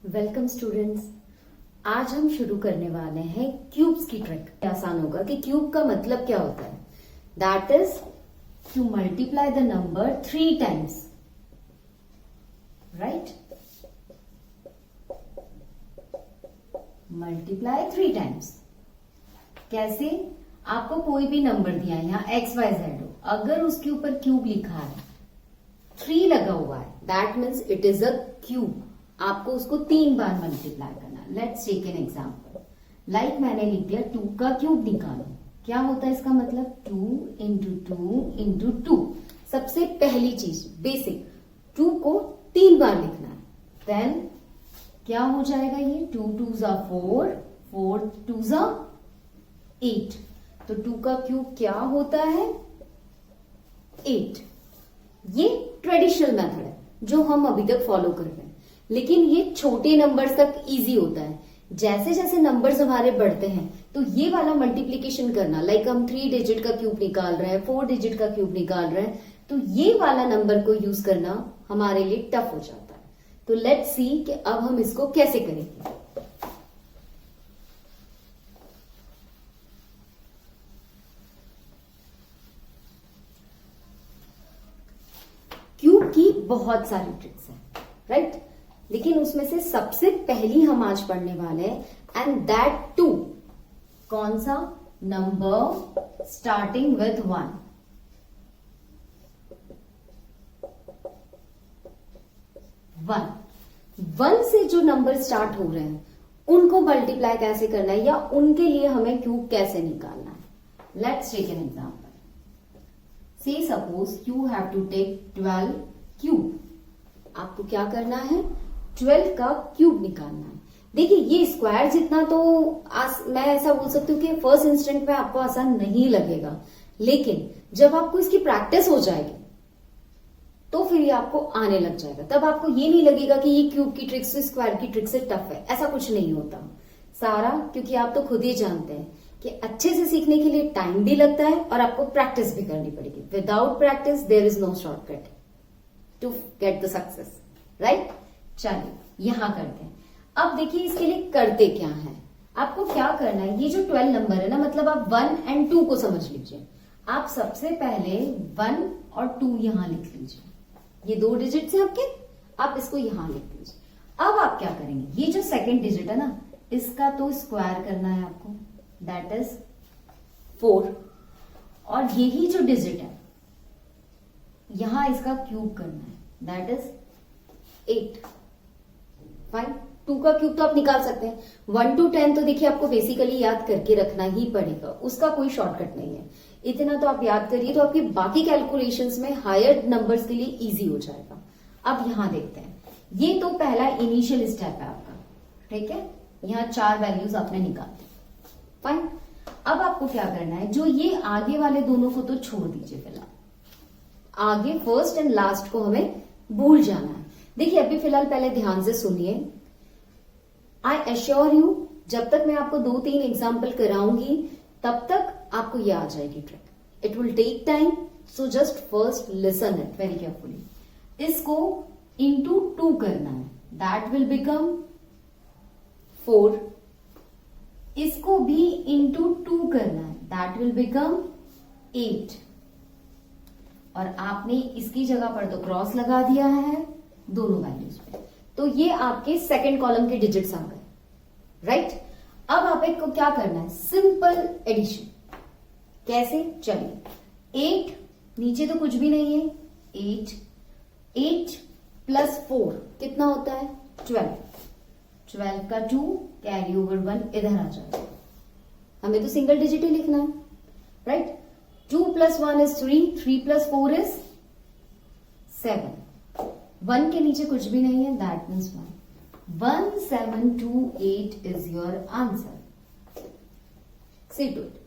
Welcome students. आज हम शुरू करने वाले हैं क्यूब्स की ट्रिक। आसान होगा कि क्यूब का मतलब क्या होता है। That is to multiply the number 3 times, right. Multiply 3 times कैसे? आपको कोई भी नंबर दिया है, यहाँ एक्स वाई जेड हो, अगर उसके ऊपर क्यूब लिखा है, 3 लगा हुआ है, that means it is a cube. आपको उसको 3 बार मल्टीप्लाई करना। Let's take an example. Like मैंने लिख दिया 2 का क्यूब निकालो। क्या होता है इसका मतलब? 2 इंटू 2 इंटू 2। सबसे पहली चीज बेसिक, 2 को 3 बार लिखना है। देन क्या हो जाएगा ये? 2 2 जा 4, 4 2 जा 8। तो 2 का क्यूब क्या होता है? 8। ये ट्रेडिशनल मेथड है जो हम अभी तक फॉलो कर रहे हैं, लेकिन ये छोटे नंबर्स तक इजी होता है। जैसे जैसे नंबर्स हमारे बढ़ते हैं तो ये वाला मल्टीप्लीकेशन करना, लाइक हम 3 डिजिट का क्यूब निकाल रहे हैं, 4 डिजिट का क्यूब निकाल रहे हैं, तो ये वाला नंबर को यूज करना हमारे लिए टफ हो जाता है। तो लेट्स सी कि अब हम इसको कैसे करेंगे। क्यूब की बहुत सारी ट्रिक्स हैं, राइट? लेकिन उसमें से सबसे पहली हम आज पढ़ने वाले हैं, एंड दैट टू कौन सा? Number starting with 1। 1 से जो नंबर स्टार्ट हो रहे हैं उनको मल्टीप्लाई कैसे करना है, या उनके लिए हमें क्यूब कैसे निकालना है। Let's take an example. Say suppose you have to take 12 cube. आपको क्या करना है? 12 का क्यूब निकालना है। देखिए ये स्क्वायर जितना तो मैं ऐसा बोल सकती हूँ कि फर्स्ट इंस्टेंट में आपको आसान नहीं लगेगा, लेकिन जब आपको इसकी प्रैक्टिस हो जाएगी तो फिर ये आपको आने लग जाएगा। तब आपको ये नहीं लगेगा कि ये क्यूब की ट्रिक से स्क्वायर की ट्रिक से टफ है। ऐसा कुछ नहीं होता सारा, क्योंकि आप तो खुद ही जानते हैं कि अच्छे से सीखने के लिए टाइम भी लगता है और आपको प्रैक्टिस भी करनी पड़ेगी। Without practice there is no shortcut to get the success, right? चलिए यहां करते हैं। अब देखिए इसके लिए करते क्या है। आपको क्या करना है, ये जो 12 नंबर है ना, मतलब आप 1 एंड 2 को समझ लीजिए। आप सबसे पहले 1 और 2 यहां लिख लीजिए। ये 2 डिजिट है आपके, आप इसको यहां लिख लीजिए। अब आप क्या करेंगे, ये जो सेकंड डिजिट है ना, इसका तो स्क्वायर करना है आपको, दैट इज 4। और यही जो डिजिट है यहां इसका क्यूब करना है, दैट इज 8। फाइन। 2 का क्यूब तो आप निकाल सकते हैं। 1 to 10 तो देखिए आपको बेसिकली याद करके रखना ही पड़ेगा, उसका कोई शॉर्टकट नहीं है। इतना तो आप याद करिए तो आपकी बाकी कैलकुलेशंस में हायर नंबर्स के लिए इजी हो जाएगा। अब यहां देखते हैं, ये तो पहला इनिशियल स्टेप है आपका, ठीक है? यहां 4 वैल्यूज आपने निकाल दी। फाइन। अब आपको क्या करना है, जो ये आगे वाले दोनों को तो छोड़ दीजिए फिलहाल, आगे फर्स्ट एंड लास्ट को हमें भूल जाना है। देखिए अभी फिलहाल पहले ध्यान से सुनिए। आई एश्योर यू, जब तक मैं आपको 2-3 एग्जाम्पल कराऊंगी तब तक आपको ये आ जाएगी trick. It will take time, so just first listen it very carefully. इसको इंटू 2 करना है, दैट विल बिकम 4। इसको भी इंटू 2 करना है, दैट विल बिकम 8। और आपने इसकी जगह पर तो क्रॉस लगा दिया है दोनों वैल्यूज पे, तो ये आपके सेकंड कॉलम के डिजिट्स आ गए, राइट? अब आप एक को क्या करना है, सिंपल एडिशन। कैसे? चलिए 8, नीचे तो कुछ भी नहीं है, 8 प्लस 4 कितना होता है? 12। 12 का 2 कैरी ओवर 1 इधर आ जाएगा। हमें तो सिंगल डिजिट ही लिखना है, right? 2 plus 1 is 3, 3 plus 4 is 7। 1 के नीचे कुछ भी नहीं है, that means 1। 1728 is your answer. See to it.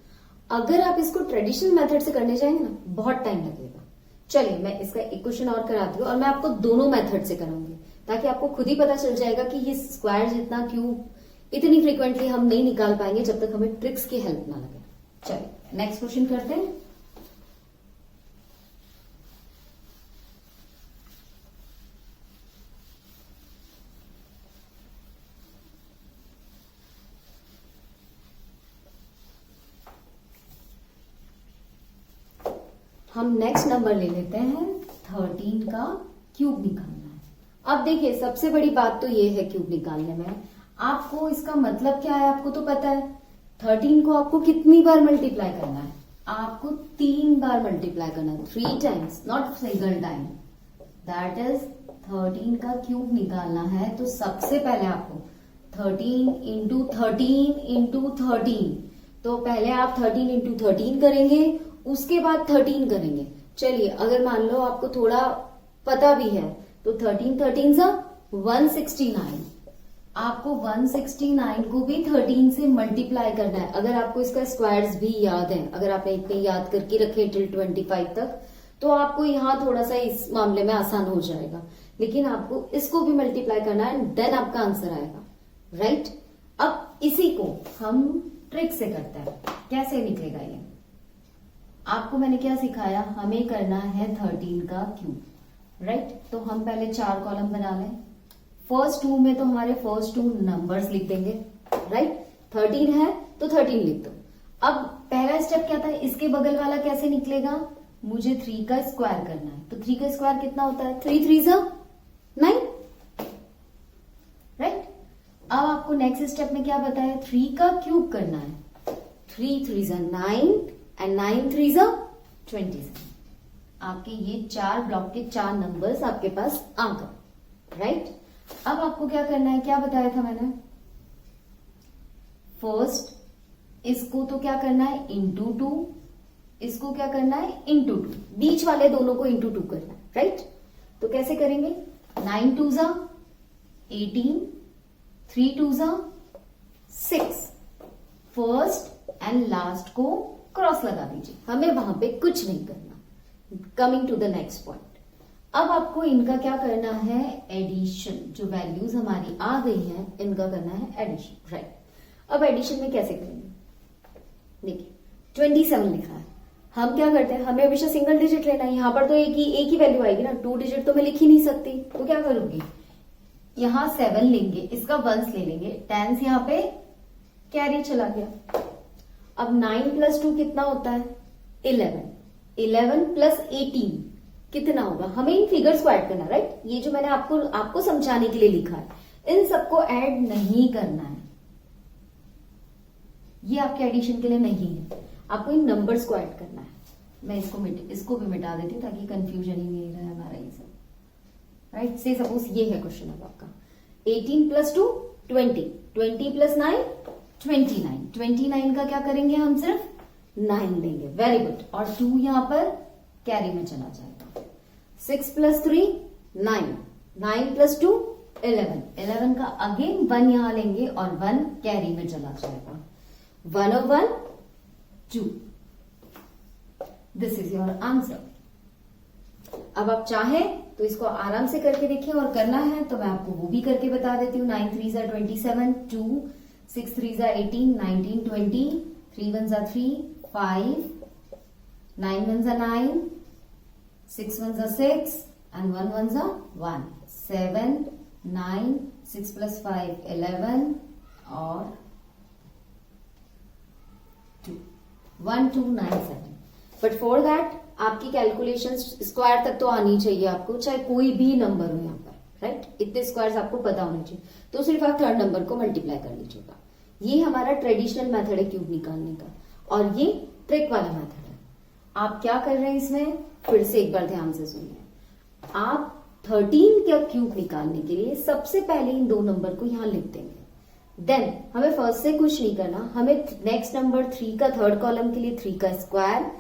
अगर आप इसको ट्रेडिशनल मेथड से करने जाएंगे ना, बहुत टाइम लगेगा। चलिए मैं इसका एक क्वेश्चन और कराती हूँ, और मैं आपको दोनों मेथड से कराऊंगी, ताकि आपको खुद ही पता चल जाएगा कि ये स्क्वायर जितना क्यूब इतनी फ्रीक्वेंटली हम नहीं निकाल पाएंगे जब तक हमें ट्रिक्स की हेल्प ना लगे। चलिए नेक्स्ट क्वेश्चन करते हैं। हम नेक्स्ट नंबर ले लेते हैं 13 का क्यूब निकालना है। अब देखिए सबसे बड़ी बात तो ये है क्यूब निकालने में, आपको इसका मतलब क्या है आपको तो पता है। 13 को आपको कितनी बार मल्टीप्लाई करना है, आपको 3 बार मल्टीप्लाई करना है, 3 times, not single time. That is 13 का क्यूब निकालना है तो सबसे पहले आपको 13 इंटू 13 इंटू 13, तो पहले आप 13 इंटू 13 करेंगे, उसके बाद 13 करेंगे। चलिए अगर मान लो आपको थोड़ा पता भी है तो 13 13 सा 169, आपको 169 को भी 13 से मल्टीप्लाई करना है। अगर आपको इसका स्क्वायर्स भी याद है, अगर आपने इतने याद करके रखे टिल 25 तक, तो आपको यहाँ थोड़ा सा इस मामले में आसान हो जाएगा, लेकिन आपको इसको भी मल्टीप्लाई करना है, देन आपका आंसर आएगा, राइट। अब इसी को हम ट्रिक से करते हैं, कैसे निकलेगा ये। आपको मैंने क्या सिखाया, हमें करना है 13 का क्यूब, राइट। तो हम पहले 4 कॉलम बना लें। फर्स्ट 2 में तो हमारे फर्स्ट 2 नंबर्स लिख देंगे, राइट। 13 है तो 13 लिख दो। अब पहला स्टेप क्या था, इसके बगल वाला कैसे निकलेगा, मुझे 3 का स्क्वायर करना है। तो 3 का स्क्वायर कितना होता है, 3 3 9, राइट। अब आपको नेक्स्ट स्टेप में क्या बताया, 3 का क्यूब करना है। 3 3 9 एंड 9 3 27। आपके ये 4 ब्लॉक के 4 नंबर्स आपके पास आ गए, राइट। अब आपको क्या करना है, क्या बताया था मैंने, फर्स्ट इसको तो क्या करना है इंटू 2, इसको क्या करना है इंटू 2, बीच वाले दोनों को इंटू 2 करना है, राइट। तो कैसे करेंगे, 9 2 18, 3 2 6, फर्स्ट एंड लास्ट को क्रॉस लगा दीजिए, हमें वहां पे कुछ नहीं करना। Coming to the next point, अब आपको इनका क्या करना है, एडिशन। जो वैल्यूज हमारी आ गई हैं इनका करना है एडिशन, राइट। अब एडिशन में कैसे करेंगे, देखिए 27 लिखा है, हम क्या करते हैं, हमें हमेशा सिंगल डिजिट लेना है। यहां पर तो एक ही वैल्यू आएगी ना, 2 डिजिट तो मैं लिख ही नहीं सकती, तो क्या करूंगी, यहां 7 लेंगे, इसका वंस ले लेंगे, टेंस यहां पे कैरी चला गया। अब 9 प्लस 2 कितना होता है, 11, 11 प्लस 18 कितना होगा, हमें इन फिगर्स को ऐड करना, राइट। ये जो मैंने आपको समझाने के लिए लिखा है, इन सबको ऐड नहीं करना है, ये आपके एडिशन के लिए नहीं है, आपको इन नंबर्स को ऐड करना है। मैं इसको भी मिटा देती हूँ ताकि कंफ्यूजन ही नहीं रहे हमारा ये सब, राइट। से सपोज ये है क्वेश्चन अब आपका, 18 प्लस 2 20, 20 प्लस 9 29, 29 का क्या करेंगे हम, सिर्फ 9 लेंगे, वेरी गुड। और 2 यहां पर कैरी में चला जाएगा। 6 प्लस 3 9, 9 प्लस 2 11, 11 का अगेन 1 यहां लेंगे और 1 कैरी में चला जाएगा। 1 और 1 2, दिस इज योर आंसर। अब आप चाहें तो इसको आराम से करके देखिए, और करना है तो मैं आपको वो भी करके बता देती हूँ। 9 3 27, 2 6 3 18, 19 20, 3 1 3 5, 9 1 9, 6 1 6 and 1 1 1, 7 9, 6 plus 5 11 और 2 1 2 9 7। बट फॉर दैट आपकी कैलकुलेशन स्क्वायर तक तो आनी चाहिए आपको, चाहे कोई भी नंबर हो यहाँ पर, राइट। इतने स्क्वायर्स आपको पता होने चाहिए, तो सिर्फ आप थर्ड नंबर को मल्टीप्लाई कर लीजिएगा। ये हमारा ट्रेडिशनल मेथड है क्यूब निकालने का, और ये ट्रिक वाला मेथड है। आप क्या कर रहे हैं इसमें, फिर से एक बार ध्यान से सुनिए। आप 13 का क्यूब निकालने के लिए सबसे पहले इन 2 नंबर को यहां लिख देंगे, देन हमें फर्स्ट से कुछ नहीं करना, हमें नेक्स्ट नंबर 3 का थर्ड कॉलम के लिए 3 का स्क्वायर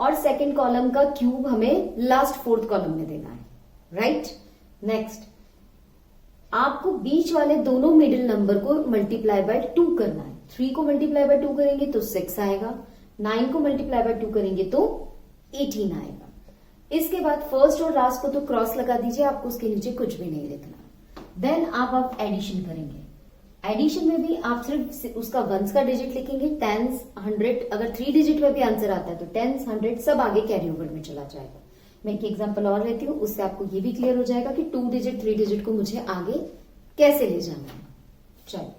और सेकेंड कॉलम का क्यूब हमें लास्ट 4th कॉलम में देना है, राइट। नेक्स्ट आपको बीच वाले दोनों मिडिल नंबर को मल्टीप्लाई बाय 2 करना है। 3 को मल्टीप्लाई बाय 2 करेंगे तो 6 आएगा, 9 को मल्टीप्लाई बाय 2 करेंगे तो 18 आएगा। इसके बाद फर्स्ट और लास्ट को तो क्रॉस लगा दीजिए, आपको उसके नीचे कुछ भी नहीं लिखना। देन आप एडिशन करेंगे। एडिशन में भी आप सिर्फ उसका वंस का डिजिट लिखेंगे, टेंस 100, अगर 3 डिजिट में भी आंसर आता है तो टेंस 100 सब आगे कैरी ओवर में चला जाएगा। मैं एक एग्जांपल और लेती हूँ, उससे आपको ये भी क्लियर हो जाएगा कि 2 डिजिट 3 डिजिट को मुझे आगे कैसे ले जाना है। चलो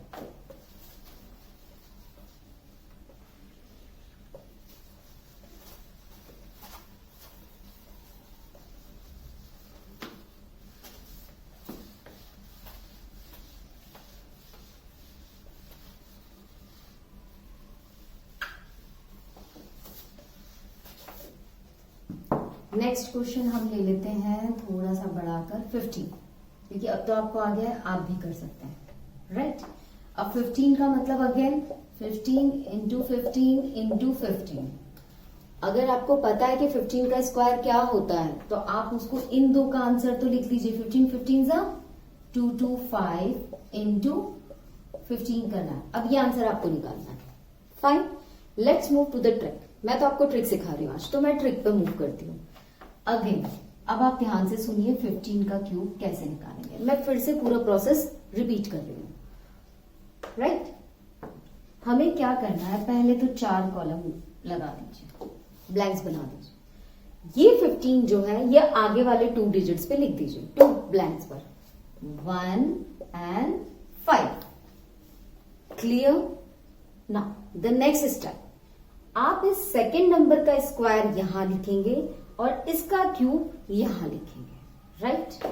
नेक्स्ट क्वेश्चन हम ले लेते हैं थोड़ा सा बढ़ाकर 15, क्योंकि अब तो आपको आ गया है, आप भी कर सकते हैं, राइट। अब 15 का मतलब अगेन 15 इंटू 15 इंटू 15। अगर आपको पता है कि 15 का स्क्वायर क्या होता है तो आप उसको इन दो का आंसर तो लिख लीजिए। 15 15 जा 225 इंटू 15 करना है। अब ये आंसर आपको निकालना है। Fine, let's move to the trick. मैं तो आपको ट्रिक सिखा रही हूँ आज, तो मैं ट्रिक पे मूव करती हूँ। अगेन अब आप ध्यान से सुनिए 15 का क्यूब कैसे निकालेंगे। मैं फिर से पूरा प्रोसेस रिपीट कर रही हूँ, राइट। हमें क्या करना है, पहले तो 4 कॉलम लगा दीजिए, ब्लैंक्स बना दीजिए। ये 15 जो है ये आगे वाले 2 डिजिट्स पे लिख दीजिए, 2 ब्लैंक्स पर, 1 and 5। Clear? Now the next step, आप इस सेकेंड नंबर का स्क्वायर यहां लिखेंगे और इसका क्यूब यहां लिखेंगे, राइट।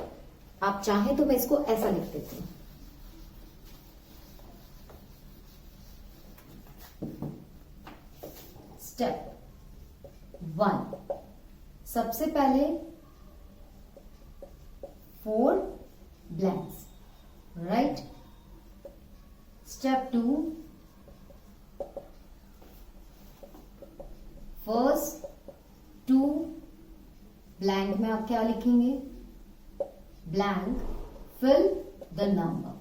आप चाहें तो मैं इसको ऐसा लिख देती हूं। स्टेप 1, सबसे पहले 4 blanks, right. Step 2, first 2 blank में आप क्या लिखेंगे, ब्लैंक फिल द नंबर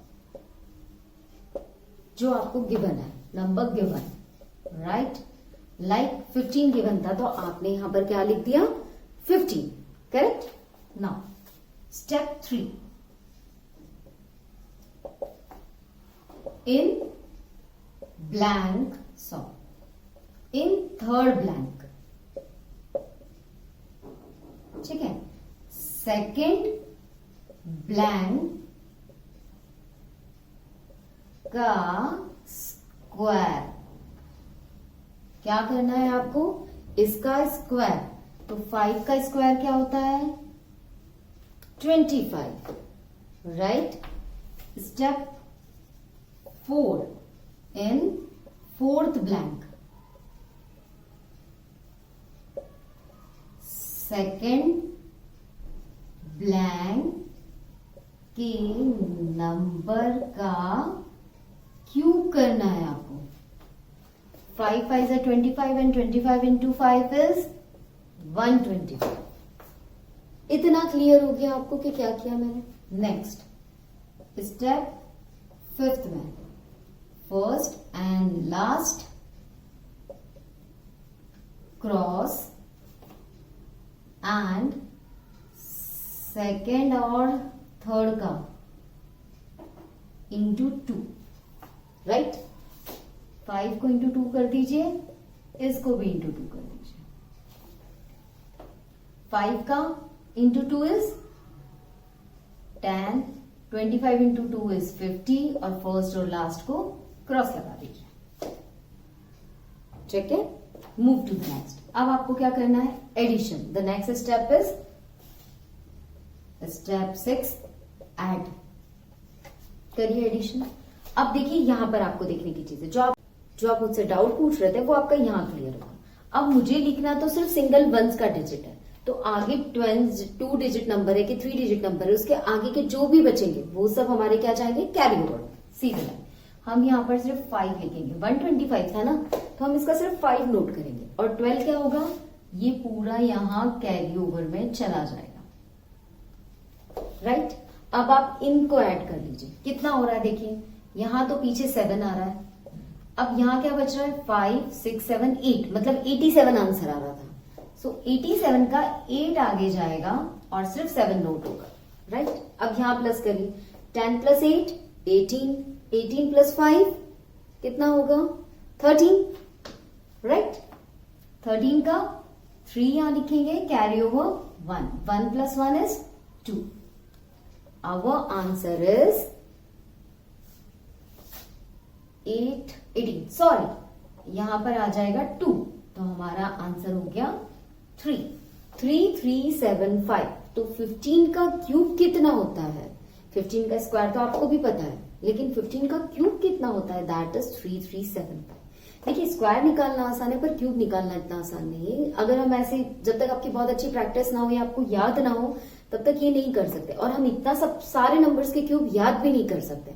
जो आपको गिवन है, number given, right. Like 15 given था तो आपने यहां पर क्या लिख दिया, 15, correct. Now step 3, in blank, in third blank, ठीक है, सेकेंड ब्लैंक का स्क्वायर। क्या करना है आपको, इसका स्क्वायर। तो 5 का स्क्वायर क्या होता है, 25, right. Step 4, in fourth blank, second blank के नंबर का क्यूब करना है आपको। 5 5 is 25 and 25 into 5 is 125। इतना क्लियर हो गया आपको कि क्या किया मैंने। नेक्स्ट स्टेप 5th में, first and last cross and second और थर्ड का इंटू 2, राइट। 5 को इंटू 2 कर दीजिए, इसको भी इंटू 2 कर दीजिए। 5 का इंटू 2 इज 10, 25 इंटू 2 इज 50 और फर्स्ट और लास्ट को क्रॉस लगा दीजिए, ठीक है। Move to the next. अब आपको क्या करना है, addition. The next step is step 6, add. करिए एडिशन। अब देखिए यहां पर आपको देखने की चीज है, जो आप मुझसे डाउट पूछ रहे थे वो आपका यहां क्लियर होगा। अब मुझे लिखना तो सिर्फ सिंगल वंस का डिजिट है, तो आगे 2 डिजिट नंबर है कि 3 डिजिट नंबर है, उसके आगे के जो भी बचेंगे वो सब हमारे क्या जाएंगे, कैरी ओवर, सीधे लाइन। हम यहाँ पर सिर्फ 5 लिखेंगे। 125 था ना, तो हम इसका सिर्फ 5 नोट करेंगे और 12 क्या होगा, ये पूरा यहाँ कैरी ओवर में चला जाएगा, राइट। अब आप इनको ऐड कर लीजिए, कितना हो रहा है देखिए, यहां तो पीछे 7 आ रहा है, अब यहां क्या बच रहा है, 5 6 7 8, मतलब 87 आंसर आ रहा था। सो 87 का 8 आगे जाएगा और सिर्फ 7 नोट होगा, राइट। अब यहां प्लस करिए, 10 प्लस 8 18, 18 प्लस 5 कितना होगा, 13, राइट। 13 का 3 यहां लिखेंगे, carry over 1, 1 plus 1 is 2। Our answer is 18, sorry यहां पर आ जाएगा 2, तो हमारा आंसर हो गया 3, 3375। तो 15 का क्यूब कितना होता है, 15 का स्क्वायर तो आपको भी पता है, लेकिन 15 का क्यूब कितना होता है, दैट इज 3375। देखिए स्क्वायर निकालना आसान है पर क्यूब निकालना इतना आसान नहीं है। अगर हम ऐसे जब तक आपकी बहुत अच्छी प्रैक्टिस ना हो या आपको याद ना हो तब तक ये नहीं कर सकते, और हम इतना सब सारे नंबर्स के क्यूब याद भी नहीं कर सकते।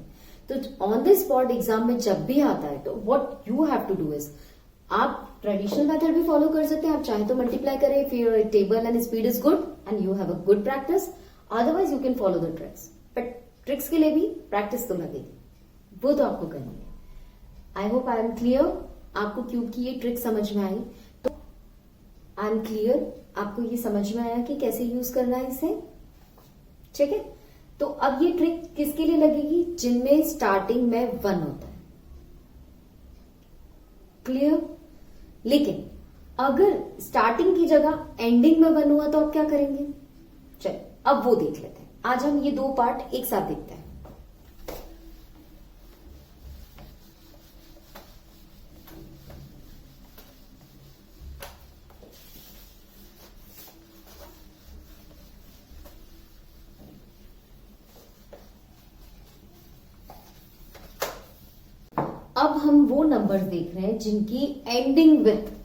तो ऑन द स्पॉट एग्जाम में जब भी आता है तो what you have to do is, आप ट्रेडिशनल मेथड भी फॉलो कर सकते हैं, आप चाहे तो मल्टीप्लाई करें, if your table and speed is good and you have a good practice, otherwise you can follow the tricks. But tricks के लिए भी प्रैक्टिस तो लगेगी, वो तो आपको करनी है। I hope I am clear, आपको क्यूब की ये ट्रिक समझ में आई। तो आई एम क्लियर, आपको ये समझ में आया कि कैसे यूज करना है इसे, ठीक है। तो अब ये ट्रिक किसके लिए लगेगी, जिनमें स्टार्टिंग में 1 होता है, क्लियर। लेकिन अगर स्टार्टिंग की जगह एंडिंग में 1 हुआ तो आप क्या करेंगे, चलो अब वो देख लेते हैं। आज हम ये 2 पार्ट एक साथ देखते हैं। अब हम वो नंबर्स देख रहे हैं जिनकी एंडिंग विथ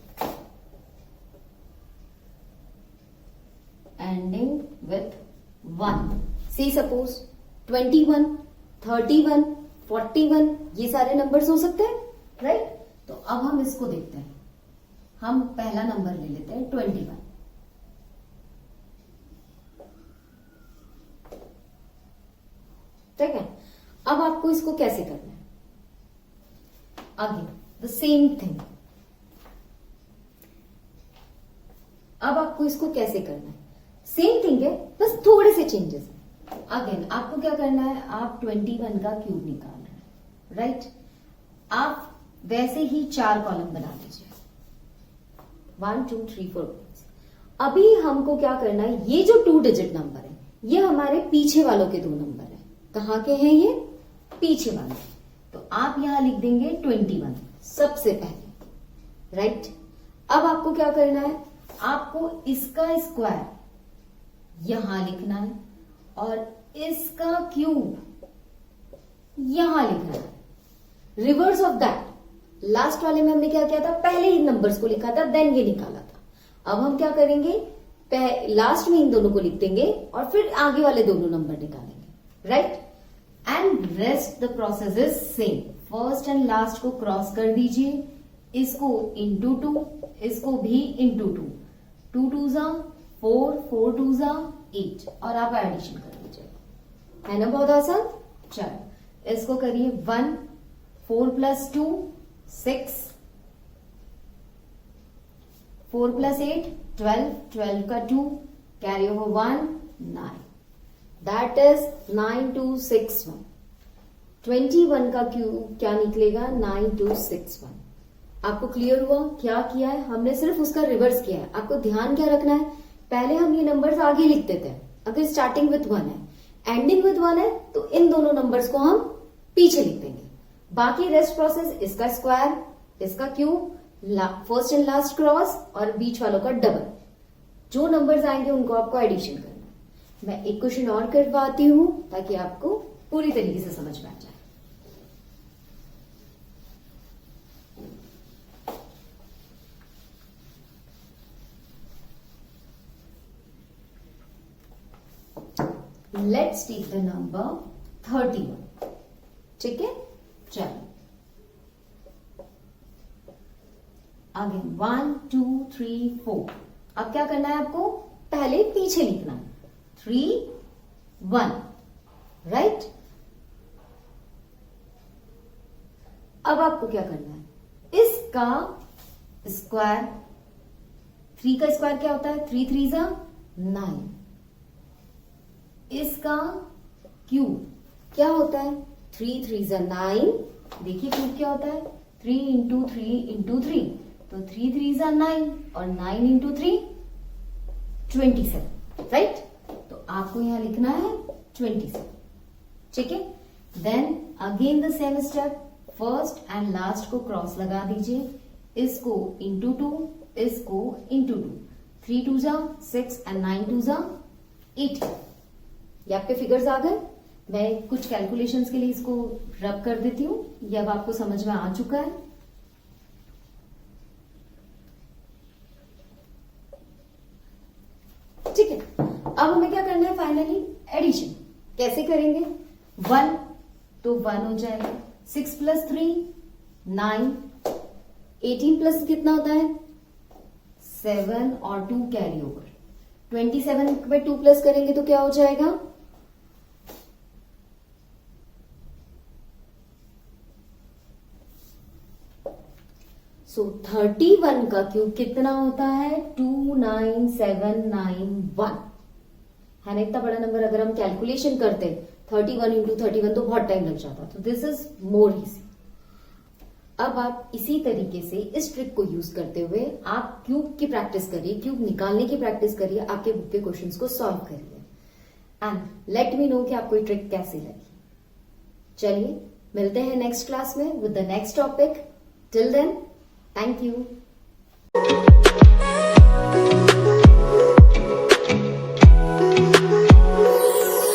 1, सी सपोज 21, 31, 41, ये सारे नंबर्स हो सकते हैं, राइट। तो अब हम इसको देखते हैं। हम पहला नंबर ले लेते हैं 21। ठीक है, अब आपको इसको कैसे करना है, अगेन द सेम थिंग। अब आपको इसको कैसे करना है, सेम थिंग है, बस थोड़े से चेंजेस हैं। अगेन आपको क्या करना है, आप 21 का क्यूब निकालना है, राइट। आप वैसे ही 4 कॉलम बना लीजिए, 1 2 3 4। अभी हमको क्या करना है, ये जो 2 डिजिट नंबर है ये हमारे पीछे वालों के 2 नंबर है। कहाँ के हैं ये, पीछे वाले। तो आप यहां लिख देंगे 21 सबसे पहले, राइट। अब आपको क्या करना है, आपको इसका स्क्वायर यहां लिखना है और इसका क्यूब यहां लिखना है। रिवर्स ऑफ दैट, लास्ट वाले में हमने क्या किया था, पहले इन नंबर्स को लिखा था देन ये निकाला था। अब हम क्या करेंगे, लास्ट में इन दोनों को लिख देंगे और फिर आगे वाले दोनों नंबर निकालेंगे, right. And rest the process is same. First and last को क्रॉस कर दीजिए, इसको इंटू 2, इसको भी इंटू 2, 2 2 जा 4, 4 2 जा 8, और आप एडिशन कर लीजिए, है ना, बहुत आसान। चलो इसको करिए, 1 4 + 2 6, 4 + 8 12, 12 का 2 कैरी ओवर 1 9, दैट इज 9261। 21 का क्यूब क्या निकलेगा, 9261। आपको क्लियर हुआ क्या किया है हमने, सिर्फ उसका रिवर्स किया है। आपको ध्यान क्या रखना है, पहले हम ये नंबर्स आगे लिखते थे, अगर स्टार्टिंग विथ 1 है एंडिंग विथ 1 है तो इन दोनों नंबर्स को हम पीछे लिख देंगे। बाकी रेस्ट प्रोसेस, इसका स्क्वायर, इसका cube, first and last cross और बीच वालों का डबल। जो नंबर्स आएंगे उनको आपको एडिशन करना है। मैं एक क्वेश्चन और करवाती हूं ताकि आपको पूरी तरीके से समझ में आ जाए। लेट्स टेक द नंबर 31, ठीक है। चलो आगे 1 2 3 4। अब क्या करना है, आपको पहले पीछे लिखना है, 3 1, राइट। अब आपको क्या करना है, इसका स्क्वायर, 3 का स्क्वायर क्या होता है, 3 3 जा 9। इसका क्यूब क्या होता है, 3 3 जा 9। देखिए क्यूब क्या होता है, 3 × 3 × 3, तो 3 3 जा 9 और 9 × 3 27, राइट। तो आपको यहां लिखना है 27, ठीक है। Then again the same step, first and last को क्रॉस लगा दीजिए, इसको इंटू 2, इसको इंटू 2, 3 2 जा 6 एंड 9 2 जा 8। ये आपके फिगर्स आ गए। मैं कुछ कैलकुलेशंस के लिए इसको रब कर देती हूं, ये अब आपको समझ में आ चुका है। करेंगे 1 तो 1 हो जाएगा, 6 + 3 9, 18 प्लस कितना होता है 7 और 2 कैरी ओवर, 27 पे 2 प्लस करेंगे तो क्या हो जाएगा 31 का क्यूब कितना होता है 29791 है ना। इतना बड़ा नंबर अगर हम कैलकुलेशन करते 31 × 31 तो बहुत टाइम लग जाता, तो दिस इज मोर इजी। अब आप इसी तरीके से इस ट्रिक को यूज करते हुए आप क्यूब की प्रैक्टिस करिए, क्यूब निकालने की प्रैक्टिस करिए, आपके बुक के क्वेश्चंस को सॉल्व करिए एंड लेट मी नो कि आपको ये ट्रिक कैसी लगी। चलिए मिलते हैं नेक्स्ट क्लास में with the next topic. Till then, thank you.